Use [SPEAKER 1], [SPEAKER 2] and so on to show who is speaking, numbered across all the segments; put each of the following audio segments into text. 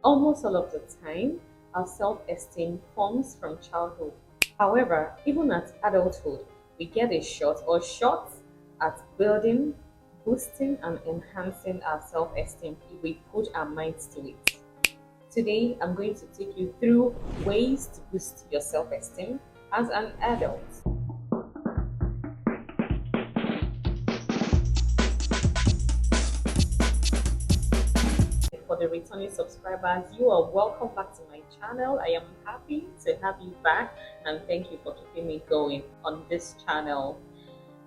[SPEAKER 1] Almost all of the time, our self-esteem forms from childhood. However, even at adulthood, we get a shot or shots at building, boosting, and enhancing our self-esteem if we put our minds to it. Today, I'm going to take you through ways to boost your self-esteem as an adult. For the returning subscribers, you are welcome back to my channel. I am happy to have you back and thank you for keeping me going on this channel.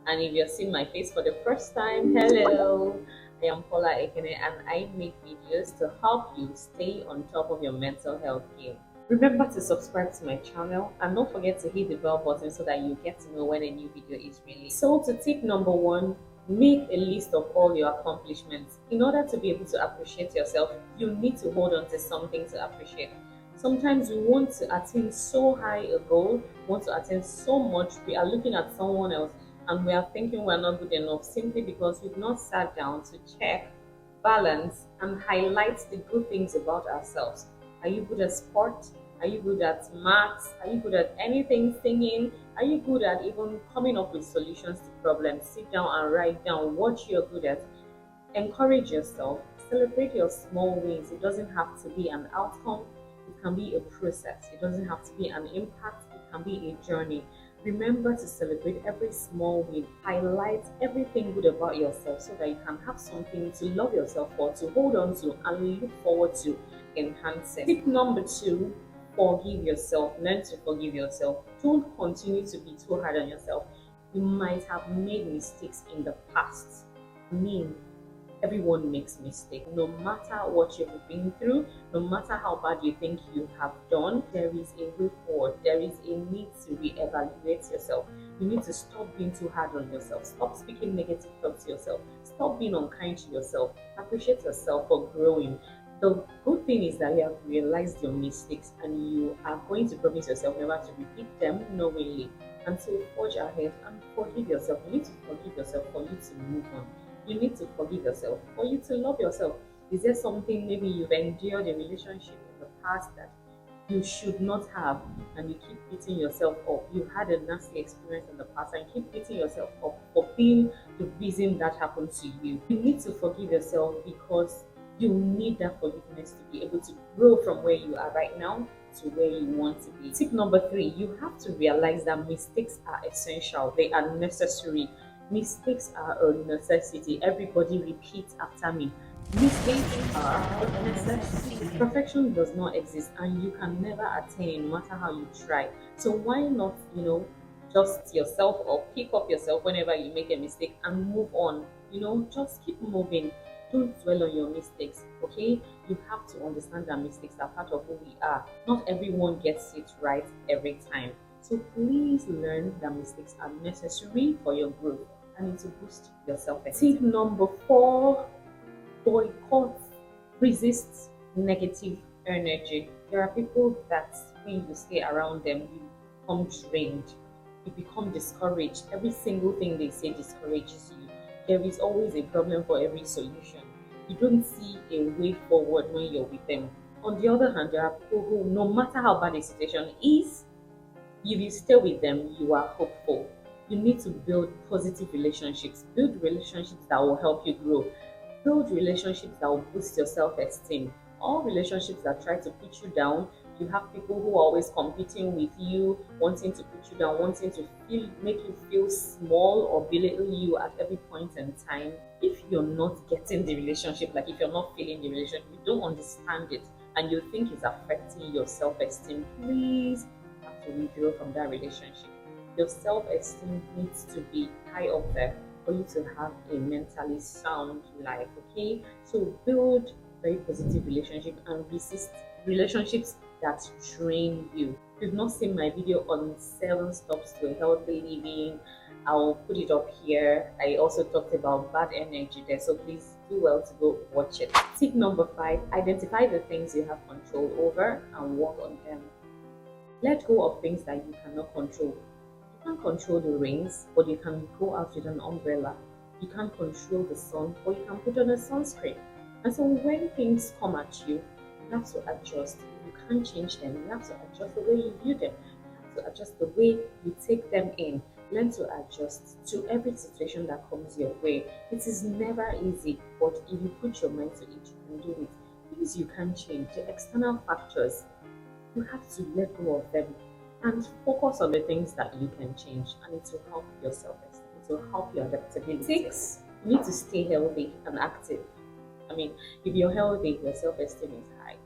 [SPEAKER 1] And if you're seeing my face for the first time, hello, I am Paula Ekene and I make videos to help you stay on top of your mental health game. Remember to subscribe to my channel and don't forget to hit the bell button so that you get to know when a new video is released. So to tip number one, make a list of all your accomplishments. In order to be able to appreciate yourself, you need to hold on to something to appreciate. Sometimes we want to attain so high a goal, want to attain so much, we are looking at someone else and we are thinking we're not good enough simply because we've not sat down to check, balance, and highlight the good things about ourselves. Are you good at sport? Are you good at maths? Are you good at anything, singing? Are you good at even coming up with solutions to problems? Sit down and write down what you're good at. Encourage yourself. Celebrate your small wins. It doesn't have to be an outcome. It can be a process. It doesn't have to be an impact. It can be a journey. Remember to celebrate every small win. Highlight everything good about yourself so that you can have something to love yourself for, to hold on to, and look forward to enhancing. Tip number two, forgive yourself. Learn to forgive yourself. Don't continue to be too hard on yourself. You might have made mistakes in the past. Everyone makes mistakes. No matter what you've been through, no matter how bad you think you have done, there is a way forward. There is a need to reevaluate yourself. You need to stop being too hard on yourself. Stop speaking negative thoughts to yourself. Stop being unkind to yourself. Appreciate yourself for growing. The good thing is that you have realized your mistakes and you are going to promise yourself never to repeat them knowingly. And so forge ahead and forgive yourself. You need to forgive yourself for you to move on. You need to forgive yourself for you to love yourself. Is there something maybe you've endured a relationship in the past that you should not have and you keep beating yourself up? You had a nasty experience in the past and keep beating yourself up for being the reason that happened to you. You need to forgive yourself because you need that forgiveness to be able to grow from where you are right now to where you want to be. Tip number three, you have to realize that mistakes are essential. They are necessary. Mistakes are a necessity. Everybody repeat after me. Mistakes are a necessity. Perfection does not exist and you can never attain no matter how you try. So why not, dust yourself or pick up yourself whenever you make a mistake and move on. Just keep moving. Don't dwell on your mistakes, okay? You have to understand that mistakes are part of who we are. Not everyone gets it right every time. So please learn that mistakes are necessary for your growth and to boost your self-esteem. Tip number four, boycott, resist negative energy. There are people that when you stay around them, you become drained, you become discouraged. Every single thing they say discourages you. There is always a problem for every solution. You don't see a way forward when you're with them. On the other hand, there are people who, no matter how bad the situation is, if you stay with them, you are hopeful. You need to build positive relationships. Build relationships that will help you grow. Build relationships that will boost your self-esteem. All relationships that try to put you down, you have people who are always competing with you, wanting to put you down, wanting to make you feel small or belittle you at every point in time. If you're not getting the relationship, like if you're not feeling the relationship, you don't understand it, and you think it's affecting your self-esteem, please have to withdraw from that relationship. Your self-esteem needs to be high up there for you to have a mentally sound life, okay? So build very positive relationship and resist relationships that drain you. If you've not seen my video on 7 steps to a healthy living, I'll put it up here. I also talked about bad energy there, so please do well to go watch it. Tip number 5, identify the things you have control over and work on them. Let go of things that you cannot control. You can't control the rains, but you can go out with an umbrella. You can't control the sun, but you can put on a sunscreen. And so when things come at you, You have to adjust. If you can't change them, you have to adjust the way you view them. You have to adjust the way you take them in. Learn to adjust to every situation that comes your way. It is never easy, but if you put your mind to it, you can do it. Things you can't change, the external factors, you have to let go of them and focus on the things that you can change, and it will help your self-esteem. It will help your adaptability. Six, you need to stay healthy and active. I mean, if you're healthy, your self-esteem is high.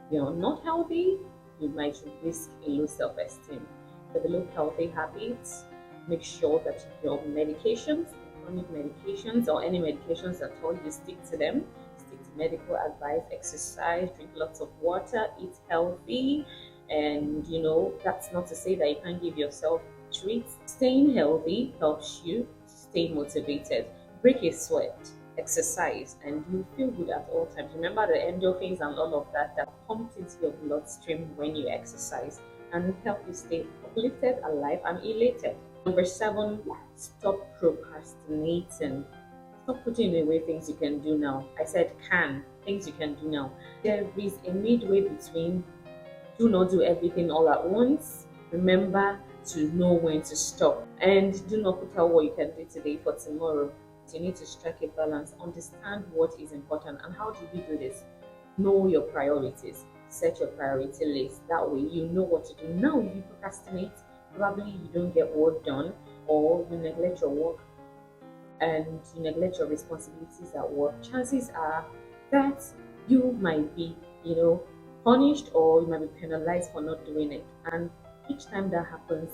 [SPEAKER 1] If you're not healthy, you might risk a low self-esteem. Develop healthy habits. Make sure that your medications, chronic medications, or any medications at all, you stick to them. Stick to medical advice, exercise, drink lots of water, eat healthy. And that's not to say that you can't give yourself treats. Staying healthy helps you stay motivated. Break a sweat, exercise, and you feel good at all times. Remember the endorphins and all of that pumped into your bloodstream when you exercise and help you stay uplifted, alive, and elated. Number seven, stop procrastinating. Stop putting away things you can do now. I said things you can do now. There is a midway between do not do everything all at once. Remember to know when to stop. And do not put out what you can do today for tomorrow. You need to strike a balance. Understand what is important. And how do we do this? Know your priorities. Set your priority list. That way you know what to do. Now, if you procrastinate, probably you don't get work done, or you neglect your work and you neglect your responsibilities at work. Chances are that you might be, punished, or you might be penalized for not doing it. And each time that happens,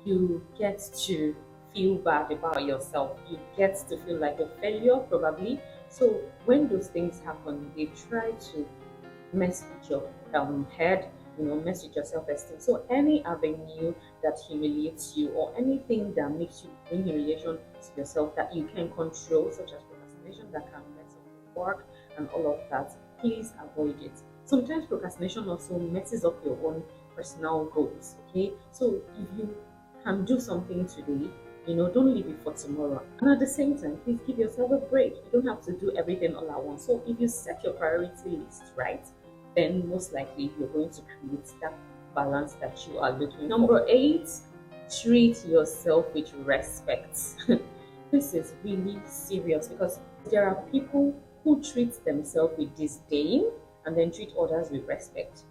[SPEAKER 1] you get to feel bad about yourself. You get to feel like a failure, probably. So when those things happen, they try to mess with your head, mess with your self-esteem. So any avenue that humiliates you, or anything that makes you bring humiliation to yourself that you can control, such as procrastination that can mess up your work and all of that, please avoid it. Sometimes procrastination also messes up your own personal goals. Okay, so if you can do something today, don't leave it for tomorrow. And at the same time, please give yourself a break. You don't have to do everything all at once. So if you set your priority list right, then most likely you're going to create that balance that you are looking for. Number 8, treat yourself with respect. This is really serious because there are people who treat themselves with disdain and then treat others with respect.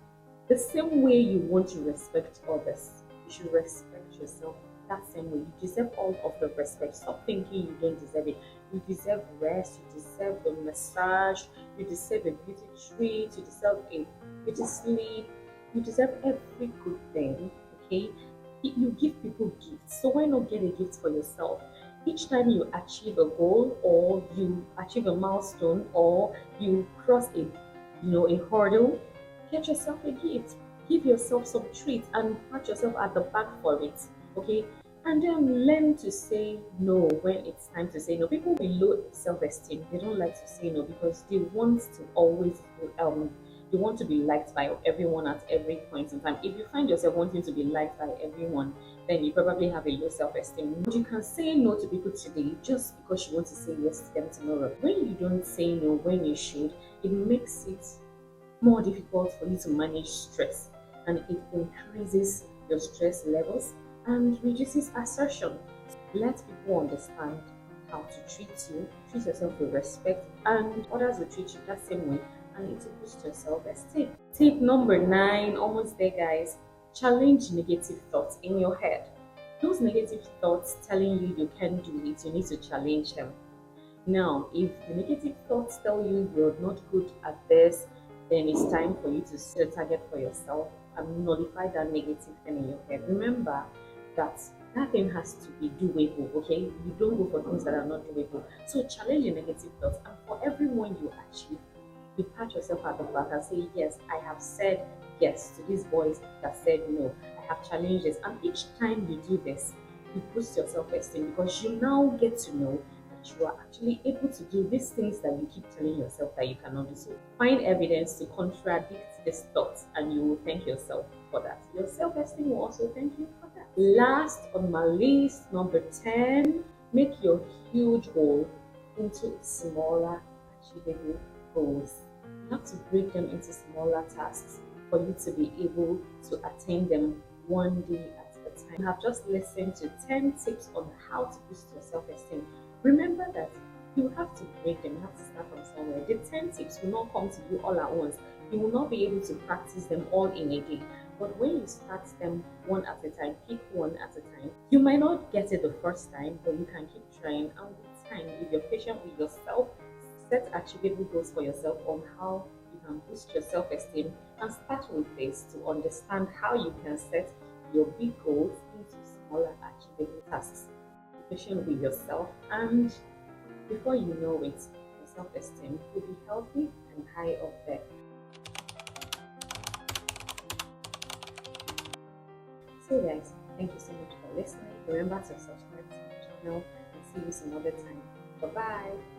[SPEAKER 1] The same way you want to respect others, you should respect yourself that same way. You deserve all of the respect. Stop thinking you don't deserve it. You deserve rest, you deserve a massage, you deserve a beauty treat, you deserve a beauty sleep, you deserve every good thing. Okay? You give people gifts, so why not get a gift for yourself? Each time you achieve a goal, or you achieve a milestone, or you cross a hurdle, get yourself a gift. Give yourself some treats and pat yourself at the back for it. Okay? And then learn to say no when it's time to say no. People with low self-esteem, they don't like to say no because they want to always they want to be liked by everyone at every point in time. If you find yourself wanting to be liked by everyone, then you probably have a low self-esteem. You can say no to people today just because you want to say yes to them tomorrow. When you don't say no when you should, it makes it more difficult for you to manage stress, and it increases your stress levels and reduces assertion. Let people understand how to treat you, treat yourself with respect, and others will treat you that same way, and it will boost your self-esteem. Tip number 9, almost there, guys. Challenge negative thoughts in your head. Those negative thoughts telling you can't do it, you need to challenge them. Now, if the negative thoughts tell you you're not good at this, then it's time for you to set a target for yourself and nullify that negative thing in your head. Remember that thing has to be doable, okay? You don't go for things that are not doable. So challenge your negative thoughts, and for everyone you achieve, you pat yourself at the back and say, yes, I have said yes to these boys that said no. I have challenged this. And each time you do this, you boost your self-esteem because you now get to know that you are actually able to do these things that you keep telling yourself that you cannot do. So find evidence to contradict these thoughts, and you will thank yourself for that. Your self-esteem will also thank you for that. Last on my list, number 10, make your huge goal into smaller, achievable goals. You have to break them into smaller tasks for you to be able to attain them one day at a time. You have just listened to 10 tips on how to boost your self-esteem. Remember that you have to break them, you have to start from somewhere. The 10 tips will not come to you all at once. You will not be able to practice them all in a day. But when you start them one at a time, pick one at a time, you might not get it the first time, but you can keep trying. And with time, if you're patient with yourself, set achievable goals for yourself on how you can boost your self-esteem, and start with this to understand how you can set your big goals into smaller achievable tasks. Be patient with yourself, and before you know it, your self-esteem will be healthy and high up there. So guys, thank you so much for listening. Remember to subscribe to my channel and see you some other time. Bye bye.